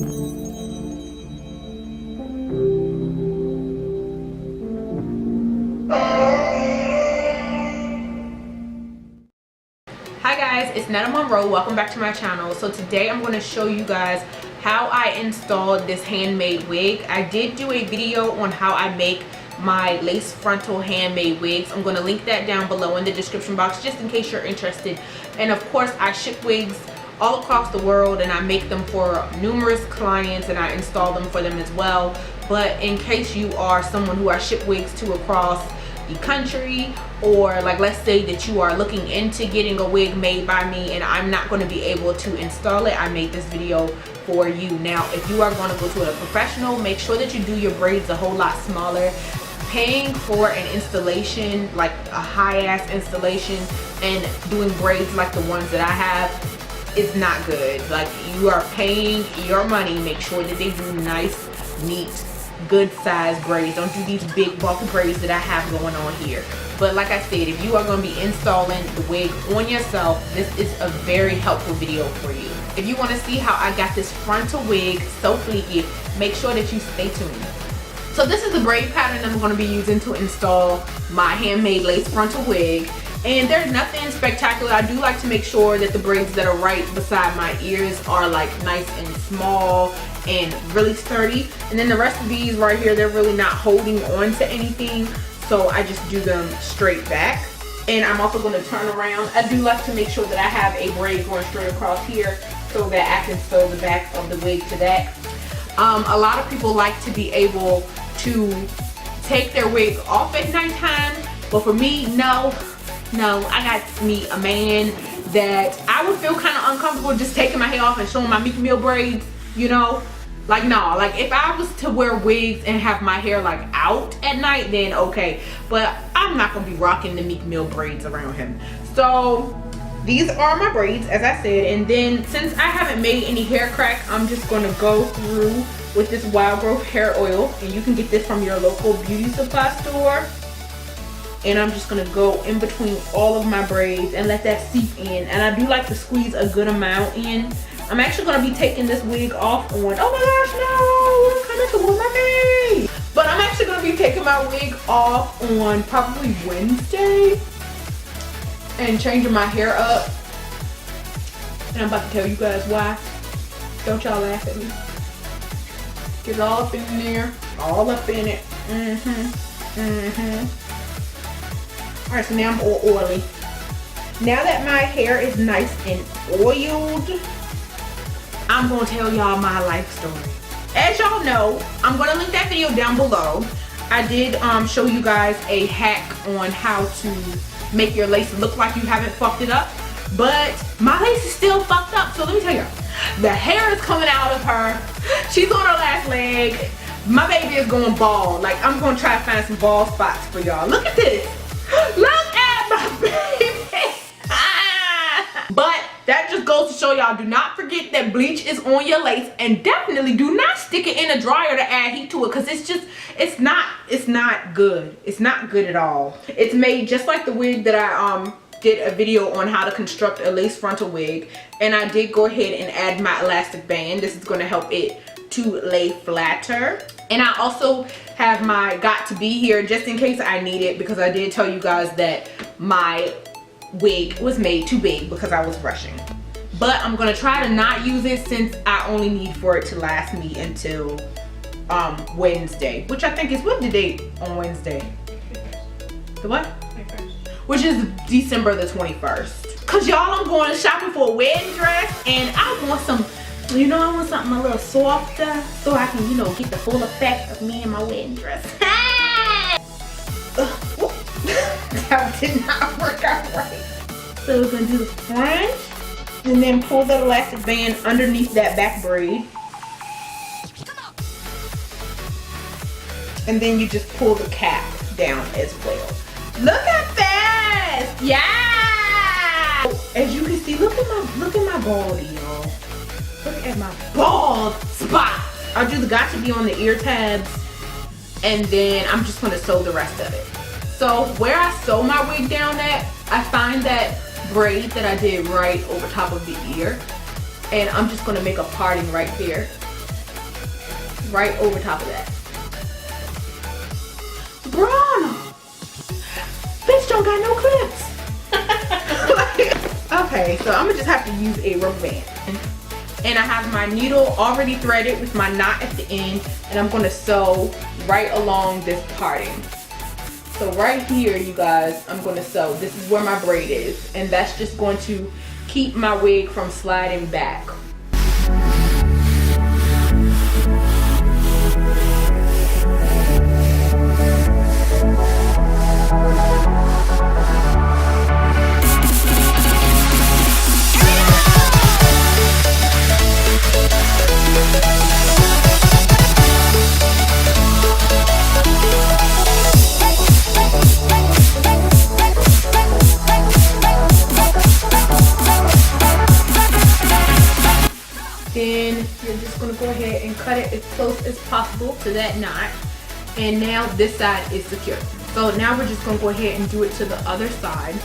Hi guys, it's Netta Monroe. Welcome back to my channel. So today I'm going to show you guys how I installed this handmade wig. I did do a video on how I make my lace frontal handmade wigs. I'm going to link that down below in the description box just in case you're interested. And of course I ship wigs all across the world and I make them for numerous clients and I install them for them as well. But in case you are someone who I ship wigs to across the country, or like let's say that you are looking into getting a wig made by me and I'm not going to be able to install it, I made this video for you. Now if you are going to go to a professional, make sure that you do your braids a whole lot smaller. Paying for an installation, like a high-ass installation, and doing braids like the ones that I have is not good. Like, you are paying your money. Make sure that they do nice, neat, good size braids. Don't do these big bulky braids that I have going on here. But like I said, if you are going to be installing the wig on yourself, this is a very helpful video for you. If you want to see how I got this frontal wig so fleeky, make sure that you stay tuned. So this is the braid pattern I'm going to be using to install my handmade lace frontal wig. And there's nothing spectacular. I do like to make sure that the braids that are right beside my ears are like nice and small and really sturdy. And then the rest of these right here, they're really not holding on to anything. So I just do them straight back. And I'm also going to turn around. I do like to make sure that I have a braid going straight across here so that I can sew the back of the wig to that. A lot of people like to be able to take their wig off at nighttime, but for me, no, I got me a man that I would feel kind of uncomfortable just taking my hair off and showing my Meek Mill braids, you know, like no, like if I was to wear wigs and have my hair like out at night, then okay, but I'm not gonna be rocking the Meek Mill braids around him. So these are my braids, as I said, and then since I haven't made any hair crack, I'm just gonna go through with this wild growth hair oil, and you can get this from your local beauty supply store. And I'm just gonna go in between all of my braids and let that seep in. And I do like to squeeze a good amount in. I'm actually gonna be taking this wig off on, oh my gosh, no, I'm coming to my face. But I'm actually gonna be taking my wig off on probably Wednesday and changing my hair up. And I'm about to tell you guys why. Don't y'all laugh at me. Get it all up in there, all up in it. Alright, so now I'm all oily. Now that my hair is nice and oiled, I'm gonna tell y'all my life story. As y'all know, I'm gonna link that video down below. I did show you guys a hack on how to make your lace look like you haven't fucked it up, but my lace is still fucked up. So let me tell you, the hair is coming out of her. She's on her last leg. My baby is going bald. Like, I'm gonna try to find some bald spots for y'all. Look at this. Look at my baby. But that just goes to show y'all, do not forget that bleach is on your lace, and definitely do not stick it in a dryer to add heat to it, because it's not good. It's not good at all. It's made just like the wig that I did a video on how to construct a lace frontal wig, and I did go ahead and add my elastic band. This is going to help it to lay flatter. And I also have my got to be here just in case I need it, because I did tell you guys that my wig was made too big because I was rushing. But I'm going to try to not use it since I only need for it to last me until Wednesday, which I think is, what the date on Wednesday? The what? 21st. Which is December the 21st. Cause y'all, I'm going shopping for a wedding dress, and I want some, you know, I want something a little softer so I can, you know, get the full effect of me and my wedding dress. That did not work out right. So we're gonna do the front and then pull the elastic band underneath that back braid. And then you just pull the cap down as well. Look at this! Yeah! As you can see, look at my baldy, y'all. Look at my bald spot. I'll do the got to be on the ear tabs, and then I'm just gonna sew the rest of it. So where I sew my wig down at, I find that braid that I did right over top of the ear, and I'm just gonna make a parting right there. right over top of that. Brana, bitch don't got no clips. Okay, so I'm gonna just have to use a rubber band. And I have my needle already threaded with my knot at the end, and I'm gonna sew right along this parting. So right here, you guys, I'm gonna sew. This is where my braid is, and that's just going to keep my wig from sliding back. Then you're just gonna go ahead and cut it as close as possible to that knot. And now this side is secure. So now we're just gonna go ahead and do it to the other side.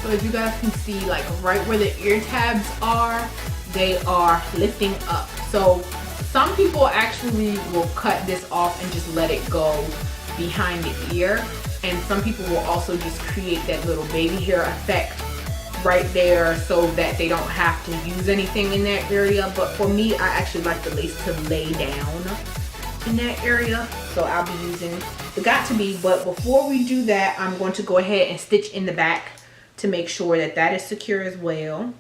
So as you guys can see, like right where the ear tabs are, they are lifting up. So some people actually will cut this off and just let it go behind the ear, and some people will also just create that little baby hair effect right there so that they don't have to use anything in that area. But for me, I actually like the lace to lay down in that area, so I'll be using the Got To Be. But before we do that, I'm going to go ahead and stitch in the back to make sure that that is secure as well.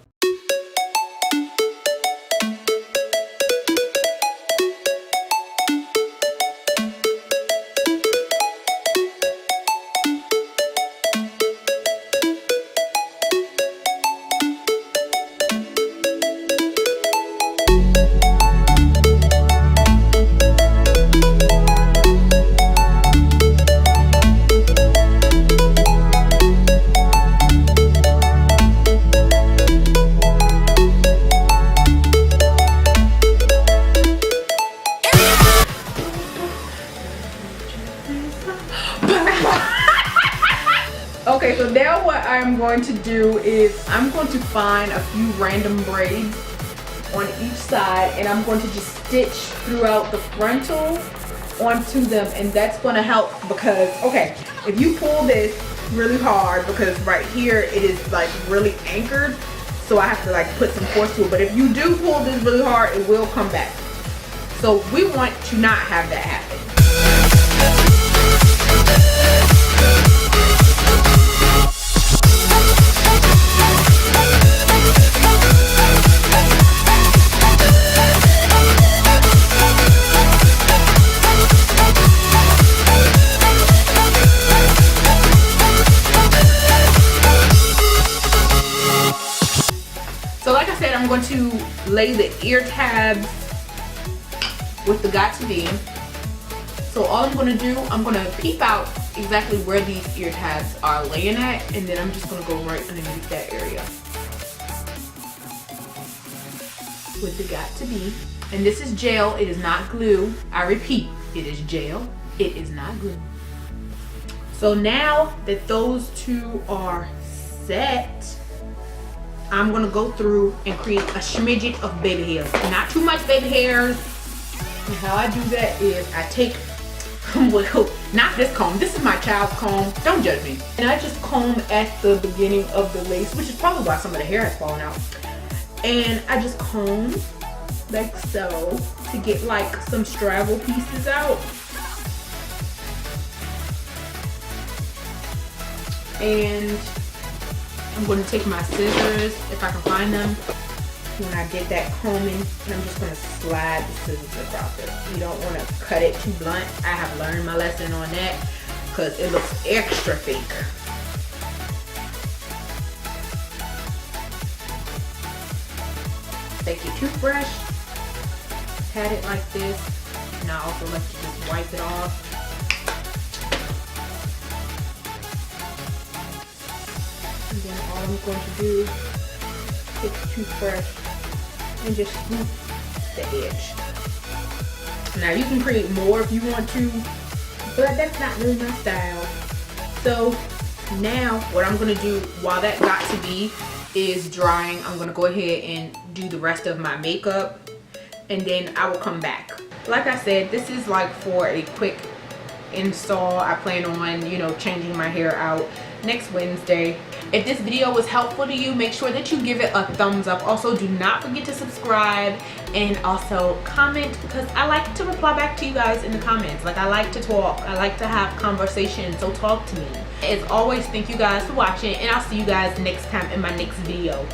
Okay, so now what I'm going to do is I'm going to find a few random braids on each side, and I'm going to just stitch throughout the frontal onto them, and that's going to help because, okay, if you pull this really hard, because right here it is like really anchored, so I have to like put some force to it, but if you do pull this really hard, it will come back. So we want to not have that happen. So like I said, I'm going to lay the ear tabs with the Got To Be. So all I'm going to do, I'm going to peep out exactly where these ear tabs are laying at, and then I'm just going to go right underneath that area with the Got To Be. And this is gel, it is not glue. I repeat, it is gel, it is not glue. So now that those two are set, I'm gonna go through and create a smidget of baby hairs. Not too much baby hairs. And how I do that is I take, well, not this comb. This is my child's comb. Don't judge me. And I just comb at the beginning of the lace, which is probably why some of the hair has fallen out. And I just comb like so to get like some straddle pieces out. And I'm going to take my scissors, if I can find them, when I get that combing, and I'm just going to slide the scissors across it. You don't want to cut it too blunt. I have learned my lesson on that because it looks extra fake. Take your toothbrush, pat it like this, and I also like to just wipe it off. And then all I'm going to do is take the toothbrush and just swoop the edge. Now you can create more if you want to, but that's not really my style. So now what I'm gonna do while that got to be is drying, I'm gonna go ahead and do the rest of my makeup, and then I will come back. Like I said, this is like for a quick install. I plan on, you know, changing my hair out next Wednesday. If this video was helpful to you, make sure that you give it a thumbs up. Also, do not forget to subscribe and also comment, because I like to reply back to you guys in the comments. Like, I like to talk, I like to have conversations, so talk to me. As always, thank you guys for watching, and I'll see you guys next time in my next video.